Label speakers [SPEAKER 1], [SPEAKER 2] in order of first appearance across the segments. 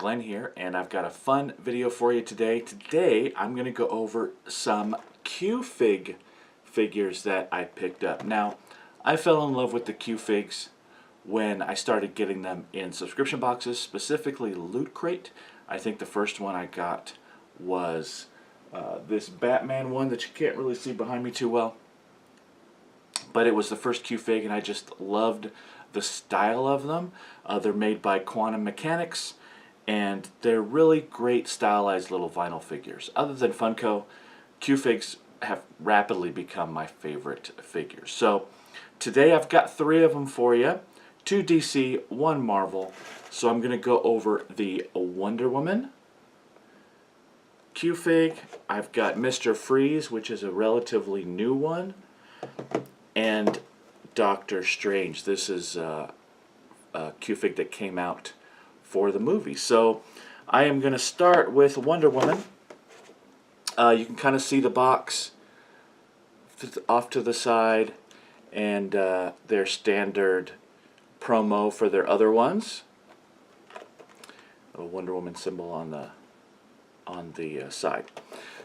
[SPEAKER 1] Glenn here, and I've got a fun video for you today. Today I'm going to go over some Q-Fig figures that I picked up. Now, I fell in love with the Q-Figs when I started getting them in subscription boxes, specifically Loot Crate. I think the first one I got was this Batman one that you can't really see behind me too well. But it was the first Q-Fig, and I just loved the style of them. They're made by Quantum Mechanics, and they're really great stylized little vinyl figures. Other than Funko, Q-Figs have rapidly become my favorite figures. So today I've got 3 of them for you. 2 DC, 1 Marvel. So I'm going to go over the Wonder Woman Q-Fig. I've got Mr. Freeze, which is a relatively new one, and Doctor Strange. This is a Q-Fig that came out for the movie. So I am going to start with Wonder Woman. You can kind of see the box off to the side, and their standard promo for their other ones. A Wonder Woman symbol on the side.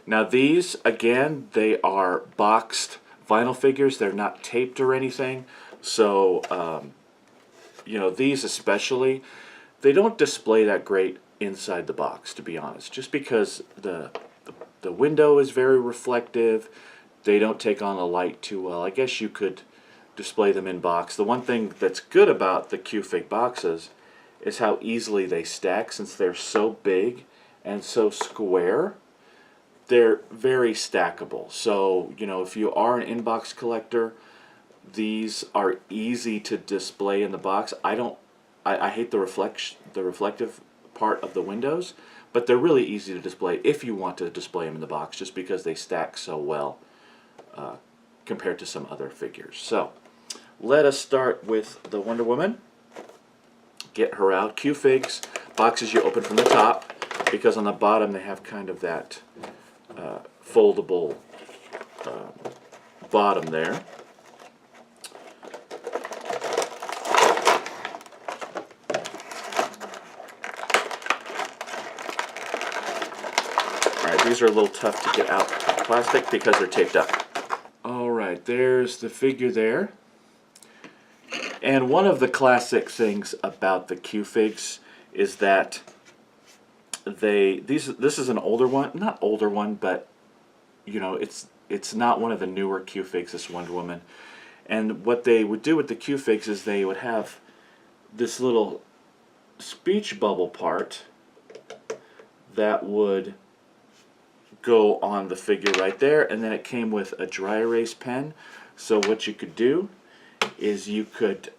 [SPEAKER 1] Now these, again, they are boxed vinyl figures. They're not taped or anything. So, you know, these especially, they don't display that great inside the box, to be honest. Just because the window is very reflective, they don't take on the light too well. I guess you could display them in box. The one thing that's good about the Q-Fig boxes is how easily they stack. Since they're so big and so square, they're very stackable. So, you know, if you are an inbox collector, these are easy to display in the box. I hate the reflective part of the windows, but they're really easy to display if you want to display them in the box, just because they stack so well compared to some other figures. So let us start with the Wonder Woman. Get her out. Q-Figs boxes you open from the top, because on the bottom they have kind of that foldable bottom there. Alright, these are a little tough to get out of the plastic because they're taped up. Alright, there's the figure there. And one of the classic things about the Q-Figs is that this is an older one, not older one, but you know, it's not one of the newer Q-Figs, this Wonder Woman. And what they would do with the Q-Figs is they would have this little speech bubble part that would go on the figure right there, and then it came with a dry erase pen. So what you could do is you could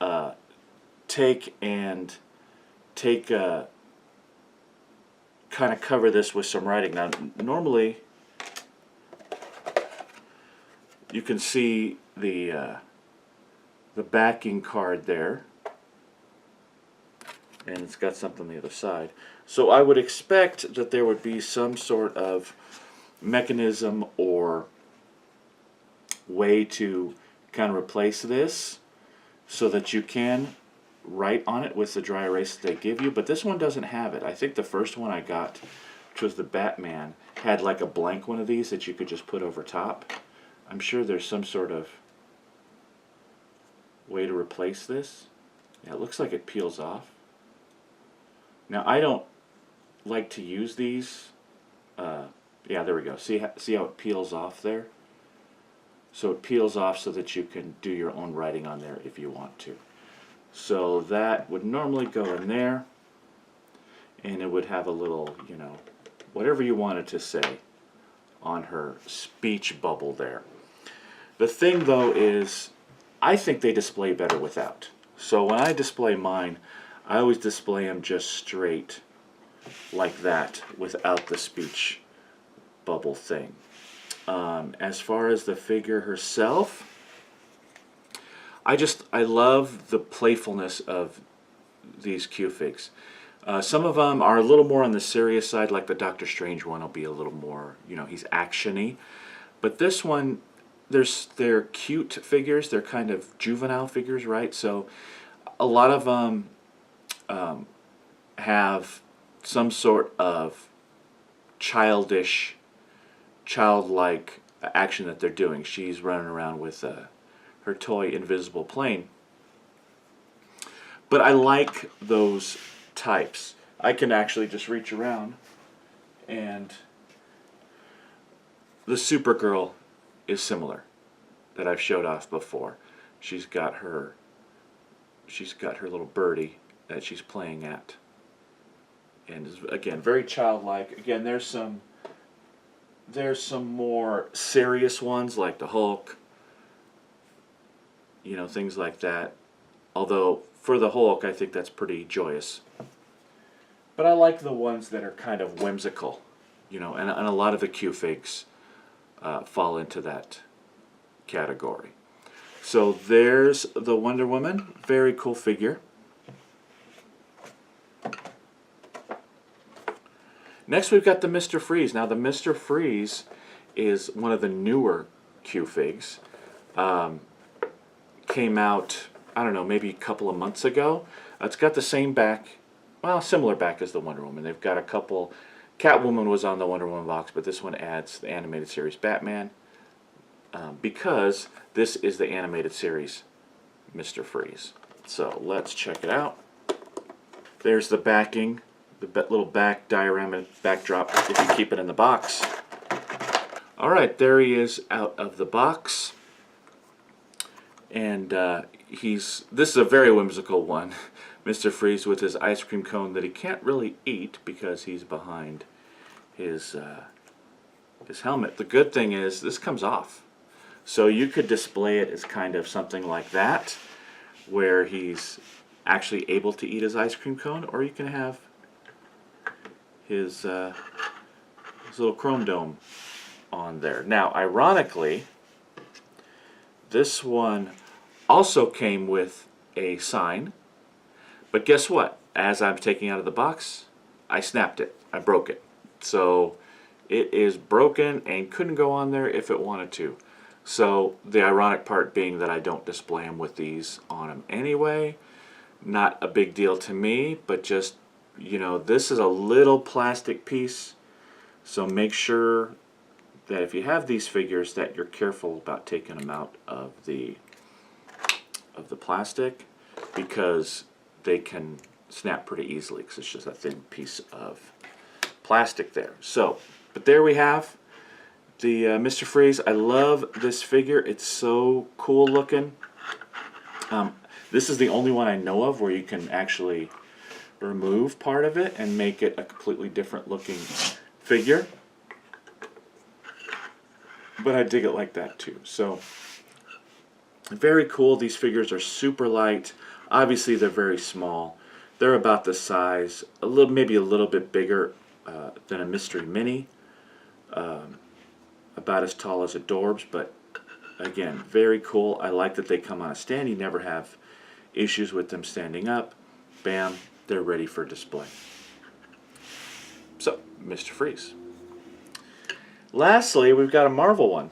[SPEAKER 1] take kind of cover this with some writing. Now normally you can see the backing card there, and it's got something on the other side. So I would expect that there would be some sort of mechanism or way to kind of replace this so that you can write on it with the dry erase that they give you, but this one doesn't have it. I think the first one I got, which was the Batman, had like a blank one of these that you could just put over top. I'm sure there's some sort of way to replace this. Yeah, it looks like it peels off. Now I don't like to use these. Yeah, there we go. See how it peels off there? So it peels off so that you can do your own writing on there if you want to. So that would normally go in there, and it would have a little, you know, whatever you wanted to say on her speech bubble there. The thing though is, I think they display better without. So when I display mine, I always display them just straight like that without the speech bubble thing. As far as the figure herself, I love the playfulness of these Q-Figs. Some of them are a little more on the serious side, like the Doctor Strange one will be a little more, you know, he's action-y. But this one, they're cute figures, they're kind of juvenile figures, right? So a lot of them have some sort of childlike action that they're doing. She's running around with her toy invisible plane. But I like those types. I can actually just reach around, and the Supergirl is similar, that I've showed off before. She's got her little birdie that she's playing at, and is, again, very childlike. Again, there's some more serious ones like the Hulk, you know, things like that. Although for the Hulk, I think that's pretty joyous. But I like the ones that are kind of whimsical, you know, and a lot of the Q-figs fall into that category. So there's the Wonder Woman. Very cool figure. Next we've got the Mr. Freeze. Now the Mr. Freeze is one of the newer Q-figs. Came out, I don't know, maybe a couple of months ago. It's got the same back, well, similar back as the Wonder Woman. They've got a couple, Catwoman was on the Wonder Woman box, but this one adds the animated series Batman, because this is the animated series Mr. Freeze. So let's check it out. There's the backing, the little back diorama backdrop if you keep it in the box. Alright, there he is out of the box. And this is a very whimsical one. Mr. Freeze with his ice cream cone that he can't really eat because he's behind his helmet. The good thing is this comes off. So you could display it as kind of something like that, where he's actually able to eat his ice cream cone, or you can have his little chrome dome on there. Now, ironically, this one also came with a sign, but guess what? As I'm taking out of the box, I snapped it. I broke it. So it is broken and couldn't go on there if it wanted to. So the ironic part being that I don't display them with these on them anyway. Not a big deal to me, but just, you know, this is a little plastic piece, so make sure that if you have these figures that you're careful about taking them out of the plastic, because they can snap pretty easily because it's just a thin piece of plastic there. So, but there we have the Mr. Freeze. I love this figure. It's so cool looking. This is the only one I know of where you can actually remove part of it and make it a completely different looking figure. But I dig it like that too. So very cool. These figures are super light. Obviously they're very small. They're about the size, maybe a little bit bigger than a Mystery Mini. About as tall as a Dorbs, but again, very cool. I like that they come on a stand. You never have issues with them standing up. Bam, they're ready for display. So, Mr. Freeze. Lastly, we've got a Marvel one.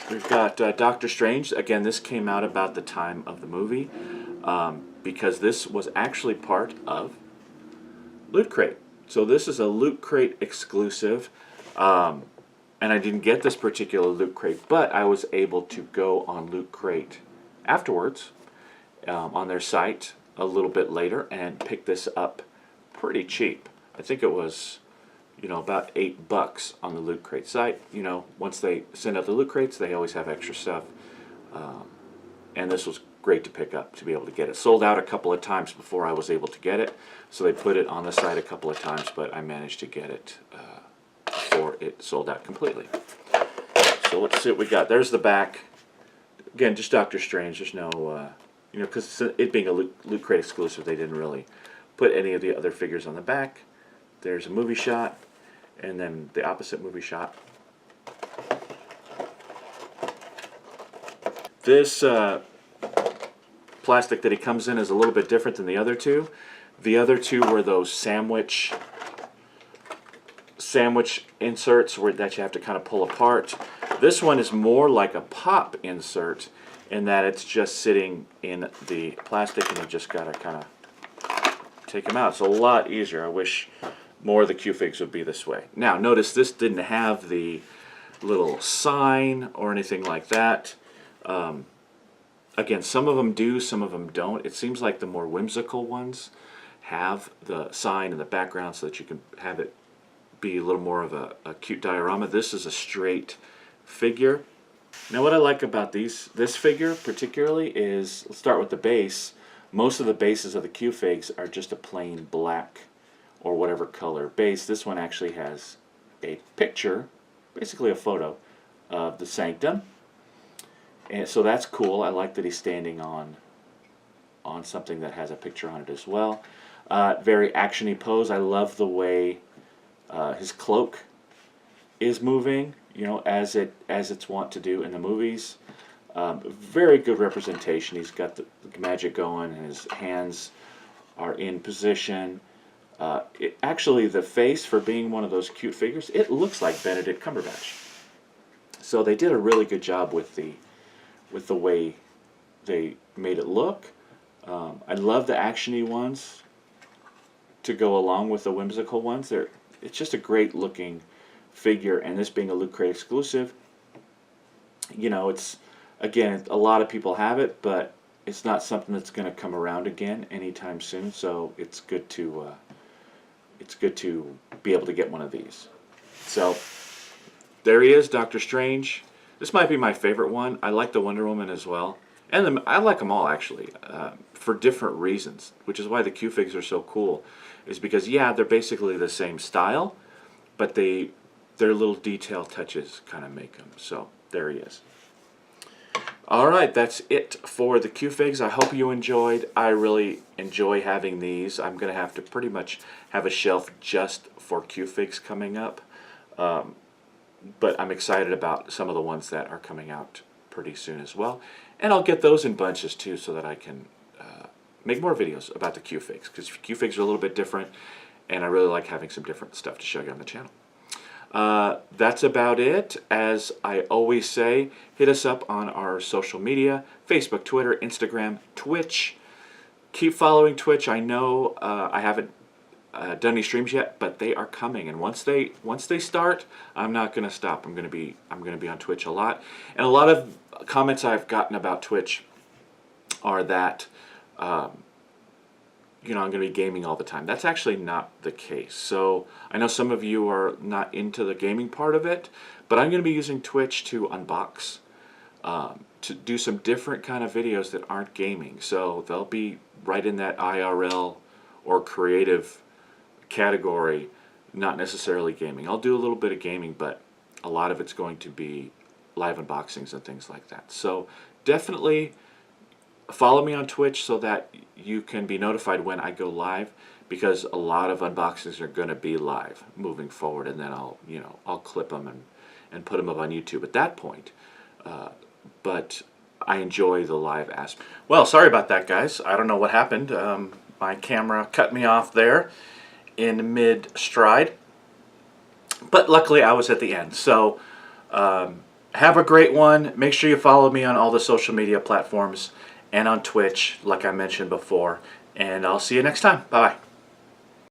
[SPEAKER 1] We've got Doctor Strange. Again, this came out about the time of the movie, because this was actually part of Loot Crate. So this is a Loot Crate exclusive, and I didn't get this particular Loot Crate, but I was able to go on Loot Crate afterwards on their site a little bit later and pick this up pretty cheap. I think it was, you know, about $8 on the Loot Crate site. You know, once they send out the Loot Crates, they always have extra stuff. And this was great to pick up, to be able to get it. Sold out a couple of times before I was able to get it, so they put it on the site a couple of times, but I managed to get it before it sold out completely. So let's see what we got. There's the back. Again, just Doctor Strange. There's no, you know, because it being a Loot Crate exclusive, they didn't really put any of the other figures on the back. There's a movie shot, and then the opposite movie shot. This plastic that he comes in is a little bit different than the other two. The other two were those sandwich inserts that you have to kind of pull apart. This one is more like a pop insert in that it's just sitting in the plastic, and you just gotta kind of take them out. It's a lot easier. I wish more of the Q-figs would be this way. Now, notice this didn't have the little sign or anything like that. Again, some of them do, some of them don't. It seems like the more whimsical ones have the sign in the background so that you can have it be a little more of a cute diorama. This is a straight figure. Now what I like about this figure particularly is, let's start with the base. Most of the bases of the Q-figs are just a plain black or whatever color base. This one actually has a picture, basically a photo of the sanctum. And so that's cool. I like that he's standing on something that has a picture on it as well. Very action-y pose. I love the way his cloak is moving, you know, as it's wont to do in the movies. Very good representation. He's got the magic going, and his hands are in position. Actually, the face, for being one of those cute figures, it looks like Benedict Cumberbatch. So they did a really good job with the way they made it look. I love the action-y ones to go along with the whimsical ones. It's just a great looking figure, and this being a Loot Crate exclusive, you know, it's, again, a lot of people have it, but it's not something that's going to come around again anytime soon, so it's good to be able to get one of these. So there he is, Doctor Strange. This might be my favorite one. I like the Wonder Woman as well, and I like them all actually, for different reasons, which is why the Q-figs are so cool, is because, yeah, they're basically the same style, but their little detail touches kind of make them. So there he is. Alright, that's it for the Q-figs. I hope you enjoyed. I really enjoy having these. I'm going to have to pretty much have a shelf just for Q-figs coming up. But I'm excited about some of the ones that are coming out pretty soon as well. And I'll get those in bunches too, so that I can make more videos about the Q-figs, because Q-figs are a little bit different, and I really like having some different stuff to show you on the channel. That's about it. As I always say, hit us up on our social media: Facebook, Twitter, Instagram, Twitch. Keep following Twitch. I know I haven't done any streams yet, but they are coming, and once they start, I'm not going to stop. I'm going to be on Twitch a lot. And a lot of comments I've gotten about Twitch are that you know, I'm going to be gaming all the time. That's actually not the case. So I know some of you are not into the gaming part of it, but I'm going to be using Twitch to unbox, to do some different kind of videos that aren't gaming. So they'll be right in that IRL or creative category, not necessarily gaming. I'll do a little bit of gaming, but a lot of it's going to be live unboxings and things like that. So definitely follow me on Twitch so that you can be notified when I go live, because a lot of unboxings are going to be live moving forward, and then I'll clip them and put them up on YouTube at that point. But I enjoy the live aspect. Well, sorry about that, guys. I don't know what happened. My camera cut me off there in mid-stride, but luckily I was at the end. So have a great one. Make sure you follow me on all the social media platforms and on Twitch, like I mentioned before. And I'll see you next time. Bye-bye.